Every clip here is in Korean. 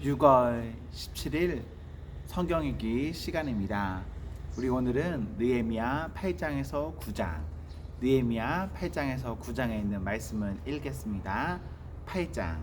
6월 17일 성경 읽기 시간입니다. 우리 오늘은 느헤미야 8장에서 9장, 느헤미야 8장에서 9장에 있는 말씀을 읽겠습니다. 8장.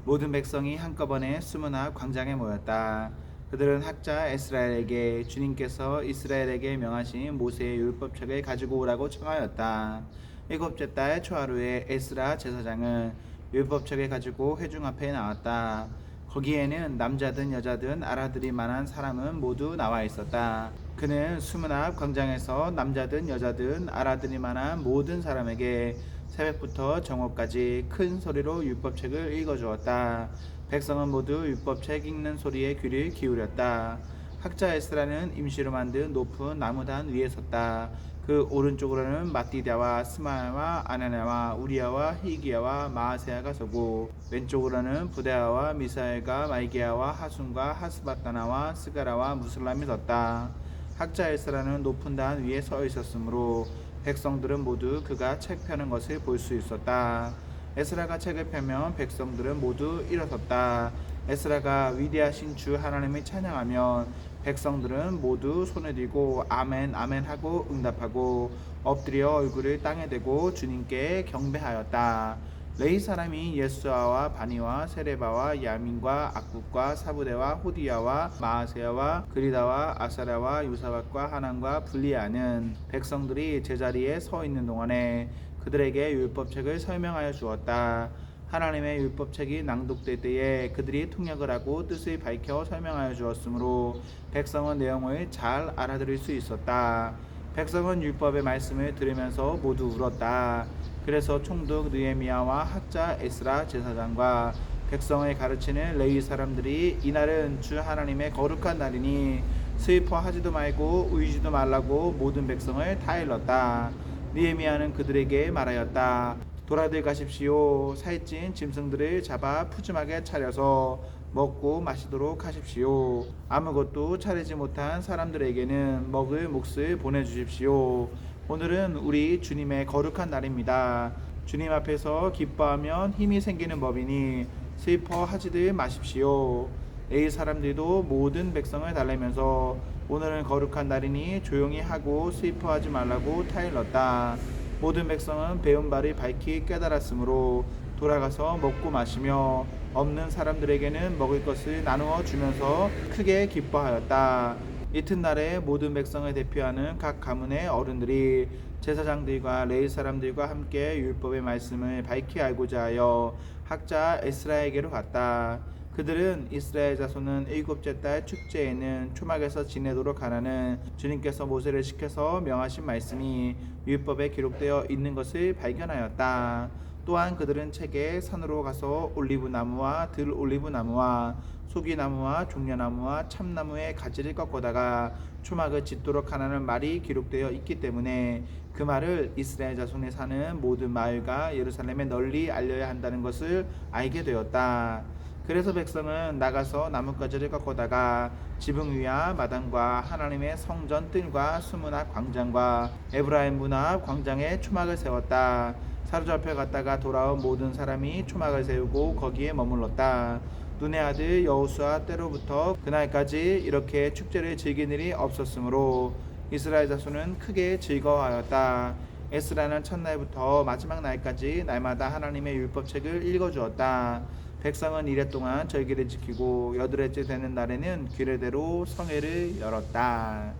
모든 백성이 한꺼번에 수문 앞 광장에 모였다. 그들은 학자 에스라엘에게 주님께서 이스라엘에게 명하신 모세의 율법책을 가지고 오라고 청하였다. 일곱째 달 초하루에 에스라 제사장은 율법책을 가지고 회중 앞에 나왔다. 거기에는 남자든 여자든 알아들을 만한 사람은 모두 나와 있었다. 그는 수문 앞 광장에서 남자든 여자든 알아들을 만한 모든 사람에게 새벽부터 정오까지 큰 소리로 율법책을 읽어주었다. 백성은 모두 율법책 읽는 소리에 귀를 기울였다. 학자 에스라는 임시로 만든 높은 나무단 위에 섰다. 그 오른쪽으로는 마띠다와 스마야와 아나냐와 우리야와 히기야와 마아세야가 서고, 왼쪽으로는 부데아와 미사엘과 말기야와 하순과 하스바타나와 스가라와 무슬람이 섰다. 학자 에스라는 높은 단 위에 서 있었으므로 백성들은 모두 그가 책 펴는 것을 볼 수 있었다. 에스라가 책을 펴면 백성들은 모두 일어섰다. 에스라가 위대하신 주 하나님을 찬양하면 백성들은 모두 손을 들고 아멘 아멘 하고 응답하고 엎드려 얼굴을 땅에 대고 주님께 경배하였다. 레위 사람이 예수아와 바니와 세레바와 야민과 악국과 사부대와 호디야와 마아세야와 그리다와 아사랴와 요사박과 하난과 블리아는 백성들이 제자리에 서 있는 동안에 그들에게 율법책을 설명하여 주었다. 하나님의 율법책이 낭독될 때에 그들이 통역을 하고 뜻을 밝혀 설명하여 주었으므로 백성은 내용을 잘 알아들을 수 있었다. 백성은 율법의 말씀을 들으면서 모두 울었다. 그래서 총독 느헤미야와 학자 에스라 제사장과 백성을 가르치는 레위 사람들이 이날은 주 하나님의 거룩한 날이니 슬퍼하지도 말고 울지도 말라고 모든 백성을 다 일렀다. 느헤미야는 그들에게 말하였다. 돌아들 가십시오. 살찐 짐승들을 잡아 푸짐하게 차려서 먹고 마시도록 하십시오. 아무것도 차리지 못한 사람들에게는 먹을 몫을 보내주십시오. 오늘은 우리 주님의 거룩한 날입니다. 주님 앞에서 기뻐하면 힘이 생기는 법이니 슬퍼하지들 마십시오. 레위 사람들도 모든 백성을 달래면서 오늘은 거룩한 날이니 조용히 하고 슬퍼하지 말라고 타일렀다. 모든 백성은 배운 바를 밝히 깨달았으므로 돌아가서 먹고 마시며 없는 사람들에게는 먹을 것을 나누어 주면서 크게 기뻐하였다. 이튿날에 모든 백성을 대표하는 각 가문의 어른들이 제사장들과 레위 사람들과 함께 율법의 말씀을 밝히 알고자 하여 학자 에스라에게로 갔다. 그들은 이스라엘 자손은 일곱째 달 축제에는 초막에서 지내도록 하라는 주님께서 모세를 시켜서 명하신 말씀이 율법에 기록되어 있는 것을 발견하였다. 또한 그들은 책에 산으로 가서 올리브나무와 들올리브나무와 소기나무와 종려나무와 참나무의 가지를 꺾어다가 초막을 짓도록 하라는 말이 기록되어 있기 때문에 그 말을 이스라엘 자손에 사는 모든 마을과 예루살렘에 널리 알려야 한다는 것을 알게 되었다. 그래서 백성은 나가서 나뭇가지를 꺾어다가 지붕 위와 마당과 하나님의 성전 뜰과 수문 앞 광장과 에브라임 문 앞 광장에 초막을 세웠다. 사로잡혀 갔다가 돌아온 모든 사람이 초막을 세우고 거기에 머물렀다. 눈의 아들 여호수아 때로부터 그날까지 이렇게 축제를 즐긴 일이 없었으므로 이스라엘 자손은 크게 즐거워하였다. 에스라는 첫날부터 마지막 날까지 날마다 하나님의 율법책을 읽어주었다. 백성은 이래 동안 절기를 지키고 여드레째 되는 날에는 규례대로 성회를 열었다.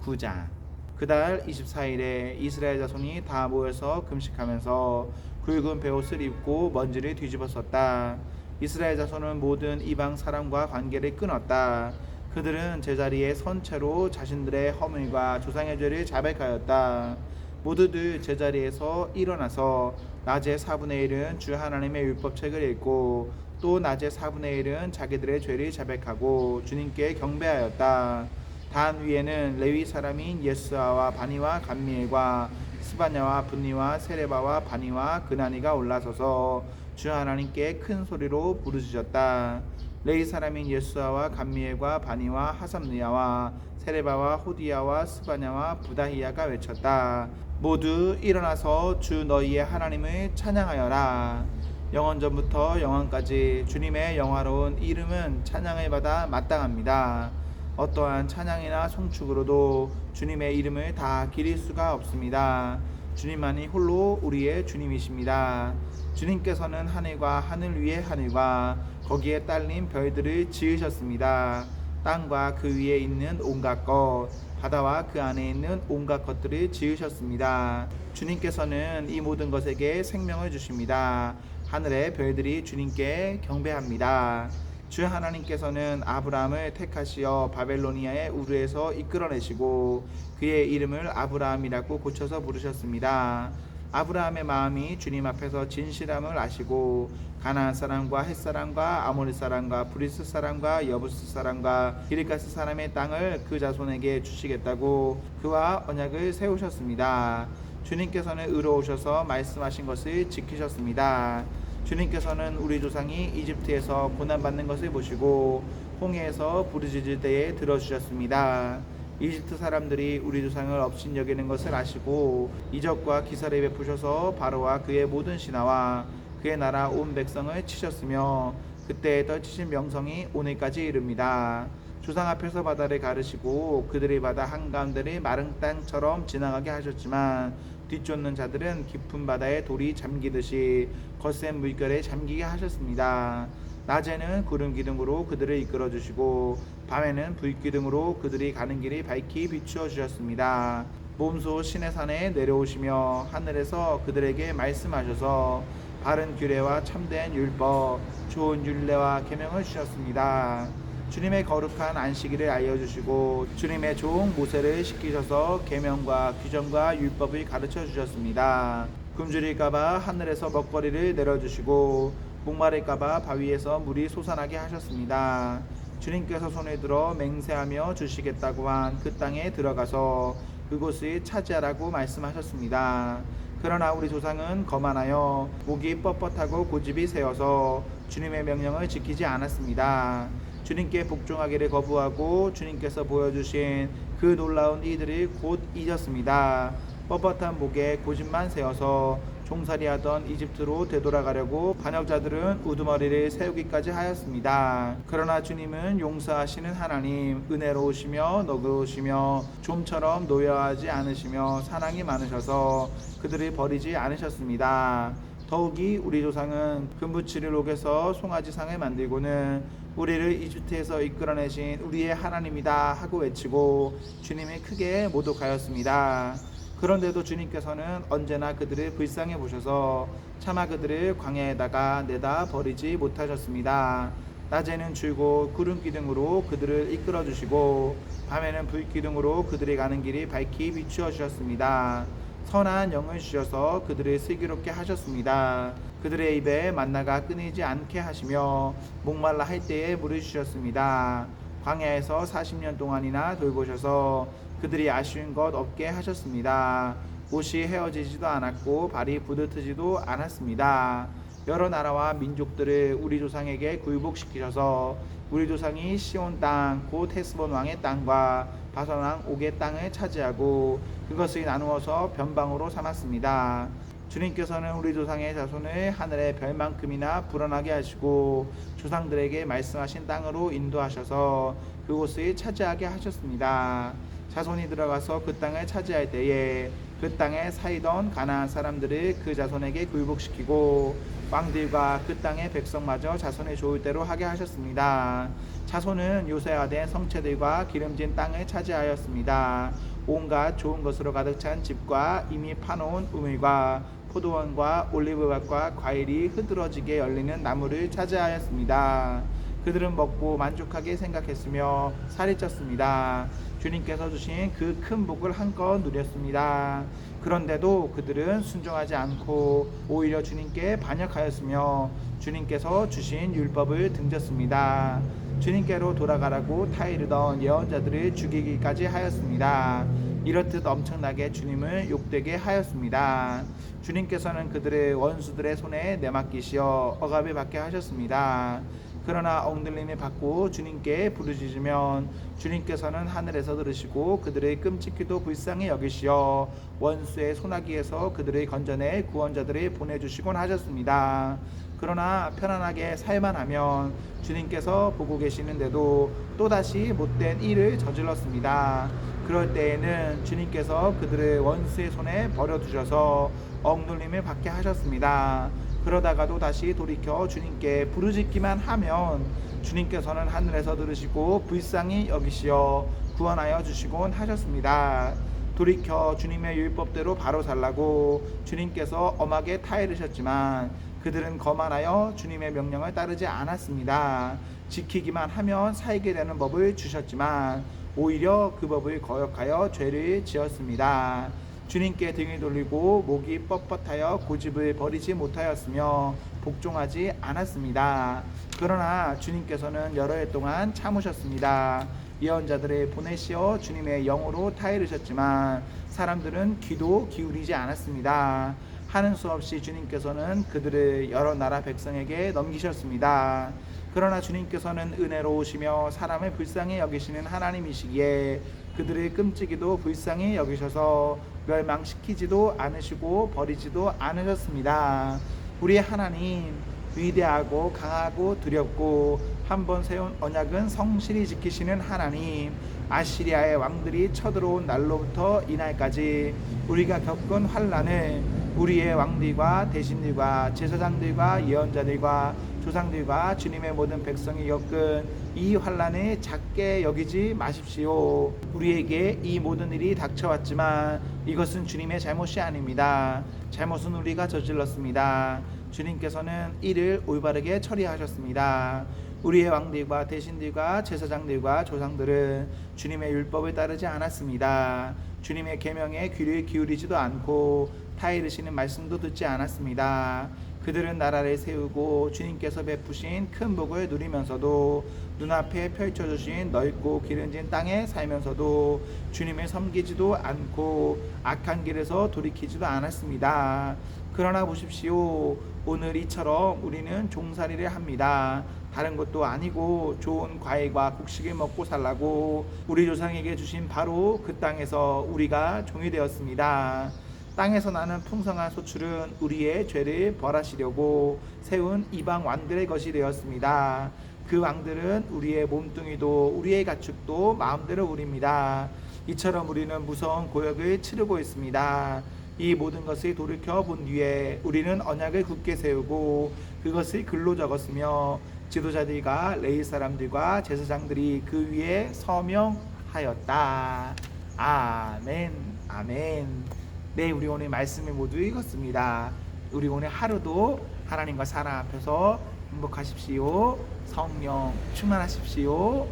9장. 그달 24일에 이스라엘 자손이 다 모여서 금식하면서 굵은 베옷을 입고 먼지를 뒤집어 썼다. 이스라엘 자손은 모든 이방 사람과 관계를 끊었다. 그들은 제자리에 선 채로 자신들의 허물과 조상의 죄를 자백하였다. 모두들 제자리에서 일어나서 낮에 4분의 1은 주 하나님의 율법책을 읽고 또 낮에 4분의 1은 자기들의 죄를 자백하고 주님께 경배하였다. 단 위에는 레위 사람인 예수아와 바니와 감미엘과 스바냐와 분니와 세레바와 바니와 그나니가 올라서서 주 하나님께 큰 소리로 부르짖었다. 레위 사람인 예수아와 감미엘과 바니와 하삼느야와 세레바와 호디야와 스바냐와 부다히야가 외쳤다. 모두 일어나서 주 너희의 하나님을 찬양하여라. 영원전부터 영원까지 주님의 영화로운 이름은 찬양을 받아 마땅합니다. 어떠한 찬양이나 송축으로도 주님의 이름을 다 기릴 수가 없습니다. 주님만이 홀로 우리의 주님이십니다. 주님께서는 하늘과 하늘 위의 하늘과 거기에 딸린 별들을 지으셨습니다. 땅과 그 위에 있는 온갖 것, 바다와 그 안에 있는 온갖 것들을 지으셨습니다. 주님께서는 이 모든 것에게 생명을 주십니다. 하늘의 별들이 주님께 경배합니다. 주 하나님께서는 아브라함을 택하시어 바벨로니아의 우르에서 이끌어내시고 그의 이름을 아브라함이라고 고쳐서 부르셨습니다. 아브라함의 마음이 주님 앞에서 진실함을 아시고 가나안 사람과 헷 사람과 아모리 사람과 브리스 사람과 여부스 사람과 기르가스 사람의 땅을 그 자손에게 주시겠다고 그와 언약을 세우셨습니다. 주님께서는 의로우셔서 말씀하신 것을 지키셨습니다. 주님께서는 우리 조상이 이집트에서 고난받는 것을 보시고 홍해에서 부르짖을 때에 들어주셨습니다. 이집트 사람들이 우리 조상을 업신 여기는 것을 아시고 이적과 기사를 베푸셔서 바로와 그의 모든 신하와 그의 나라 온 백성을 치셨으며 그때에 떨치신 명성이 오늘까지 이릅니다. 조상 앞에서 바다를 가르시고 그들의 바다 한가운데를 마른 땅처럼 지나가게 하셨지만 뒤쫓는 자들은 깊은 바다에 돌이 잠기듯이 거센 물결에 잠기게 하셨습니다. 낮에는 구름 기둥으로 그들을 이끌어 주시고 밤에는 불 기둥으로 그들이 가는 길이 밝히 비추어 주셨습니다. 몸소 신의 산에 내려오시며 하늘에서 그들에게 말씀하셔서 바른 규례와 참된 율법, 좋은 율례와 계명을 주셨습니다. 주님의 거룩한 안식일을 알려주시고 주님의 종 모세를 시키셔서 계명과 규정과 율법을 가르쳐 주셨습니다. 굶주릴까봐 하늘에서 먹거리를 내려주시고 목마를까봐 바위에서 물이 솟아나게 하셨습니다. 주님께서 손을 들어 맹세하며 주시겠다고 한 그 땅에 들어가서 그곳을 차지하라고 말씀하셨습니다. 그러나 우리 조상은 거만하여 목이 뻣뻣하고 고집이 세어서 주님의 명령을 지키지 않았습니다. 주님께 복종하기를 거부하고 주님께서 보여주신 그 놀라운 이들을 곧 잊었습니다. 뻣뻣한 목에 고집만 세워서 종살이하던 이집트로 되돌아가려고 반역자들은 우두머리를 세우기까지 하였습니다. 그러나 주님은 용서하시는 하나님, 은혜로우시며 너그러우시며 좀처럼 노여하지 않으시며 사랑이 많으셔서 그들을 버리지 않으셨습니다. 더욱이 우리 조상은 금부치를 옥에서 송아지상을 만들고는 우리를 이집트에서 이끌어내신 우리의 하나님이다 하고 외치고 주님을 크게 모독하였습니다. 그런데도 주님께서는 언제나 그들을 불쌍히 보셔서 차마 그들을 광야에다가 내다 버리지 못하셨습니다. 낮에는 줄곧 구름 기둥으로 그들을 이끌어 주시고 밤에는 불 기둥으로 그들이 가는 길이 밝히 비추어 주셨습니다. 선한 영을 주셔서 그들을 슬기롭게 하셨습니다. 그들의 입에 만나가 끊이지 않게 하시며 목말라 할 때에 물을 주셨습니다. 광야에서 40년 동안이나 돌보셔서 그들이 아쉬운 것 없게 하셨습니다. 옷이 헤어지지도 않았고 발이 부르트지도 않았습니다. 여러 나라와 민족들을 우리 조상에게 굴복시키셔서 우리 조상이 시온 땅 곧 헤스본 왕의 땅과 바산 왕 옥의 땅을 차지하고 그것을 나누어서 변방으로 삼았습니다. 주님께서는 우리 조상의 자손을 하늘의 별만큼이나 불어나게 하시고 조상들에게 말씀하신 땅으로 인도하셔서 그곳을 차지하게 하셨습니다. 자손이 들어가서 그 땅을 차지할 때에 그 땅에 살던 가나안 사람들을 그 자손에게 굴복시키고 왕들과 그 땅의 백성마저 자손의 좋을 대로 하게 하셨습니다. 자손은 요새화된 성체들과 기름진 땅을 차지하였습니다. 온갖 좋은 것으로 가득 찬 집과 이미 파놓은 우물과 포도원과 올리브밭과 과일이 흐드러지게 열리는 나무를 차지하였습니다. 그들은 먹고 만족하게 생각했으며 살이 쪘습니다. 주님께서 주신 그 큰 복을 한껏 누렸습니다. 그런데도 그들은 순종하지 않고 오히려 주님께 반역하였으며 주님께서 주신 율법을 등졌습니다. 주님께로 돌아가라고 타이르던 예언자들을 죽이기까지 하였습니다. 이렇듯 엄청나게 주님을 욕되게 하였습니다. 주님께서는 그들을 원수들의 손에 내맡기시어 억압을 받게 하셨습니다. 그러나 억눌림을 받고 주님께 부르짖으면 주님께서는 하늘에서 들으시고 그들의 끔찍기도 불쌍히 여기시어 원수의 손아귀에서 그들을 건져내 구원자들을 보내주시곤 하셨습니다. 그러나 편안하게 살만 하면 주님께서 보고 계시는데도 또다시 못된 일을 저질렀습니다. 그럴 때에는 주님께서 그들을 원수의 손에 버려두셔서 억눌림을 받게 하셨습니다. 그러다가도 다시 돌이켜 주님께 부르짖기만 하면 주님께서는 하늘에서 들으시고 불쌍히 여기시어 구원하여 주시곤 하셨습니다. 돌이켜 주님의 율법대로 바로 살라고 주님께서 엄하게 타이르셨지만 그들은 거만하여 주님의 명령을 따르지 않았습니다. 지키기만 하면 살게 되는 법을 주셨지만 오히려 그 법을 거역하여 죄를 지었습니다. 주님께 등을 돌리고 목이 뻣뻣하여 고집을 버리지 못하였으며 복종하지 않았습니다. 그러나 주님께서는 여러 해 동안 참으셨습니다. 예언자들을 보내시어 주님의 영으로 타이르셨지만 사람들은 귀도 기울이지 않았습니다. 하는 수 없이 주님께서는 그들을 여러 나라 백성에게 넘기셨습니다. 그러나 주님께서는 은혜로우시며 사람을 불쌍히 여기시는 하나님이시기에 그들의 끔찍이도 불쌍히 여기셔서 멸망시키지도 않으시고 버리지도 않으셨습니다. 우리 하나님 위대하고 강하고 두렵고 한번 세운 언약은 성실히 지키시는 하나님, 아시리아의 왕들이 쳐들어온 날로부터 이날까지 우리가 겪은 환난을 우리의 왕들과 대신들과 제사장들과 예언자들과 조상들과 주님의 모든 백성이 겪은 이 환난을 작게 여기지 마십시오. 우리에게 이 모든 일이 닥쳐왔지만 이것은 주님의 잘못이 아닙니다. 잘못은 우리가 저질렀습니다. 주님께서는 이를 올바르게 처리하셨습니다. 우리의 왕들과 대신들과 제사장들과 조상들은 주님의 율법을 따르지 않았습니다. 주님의 계명에 귀를 기울이지도 않고 타이르시는 말씀도 듣지 않았습니다. 그들은 나라를 세우고 주님께서 베푸신 큰 복을 누리면서도 눈앞에 펼쳐주신 넓고 기름진 땅에 살면서도 주님을 섬기지도 않고 악한 길에서 돌이키지도 않았습니다. 그러나 보십시오. 오늘 이처럼 우리는 종살이를 합니다. 다른 것도 아니고 좋은 과일과 곡식을 먹고 살라고 우리 조상에게 주신 바로 그 땅에서 우리가 종이 되었습니다. 땅에서 나는 풍성한 소출은 우리의 죄를 벌하시려고 세운 이방 왕들의 것이 되었습니다. 그 왕들은 우리의 몸뚱이도 우리의 가축도 마음대로 우립니다. 이처럼 우리는 무서운 고역을 치르고 있습니다. 이 모든 것을 돌이켜 본 뒤에 우리는 언약을 굳게 세우고 그것을 글로 적었으며 지도자들과 레위 사람들과 제사장들이 그 위에 서명하였다. 아멘, 아멘. 네, 우리 오늘 말씀을 모두 읽었습니다. 우리 오늘 하루도 하나님과 사랑 앞에서 행복하십시오. 성령 충만하십시오.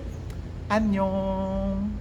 안녕.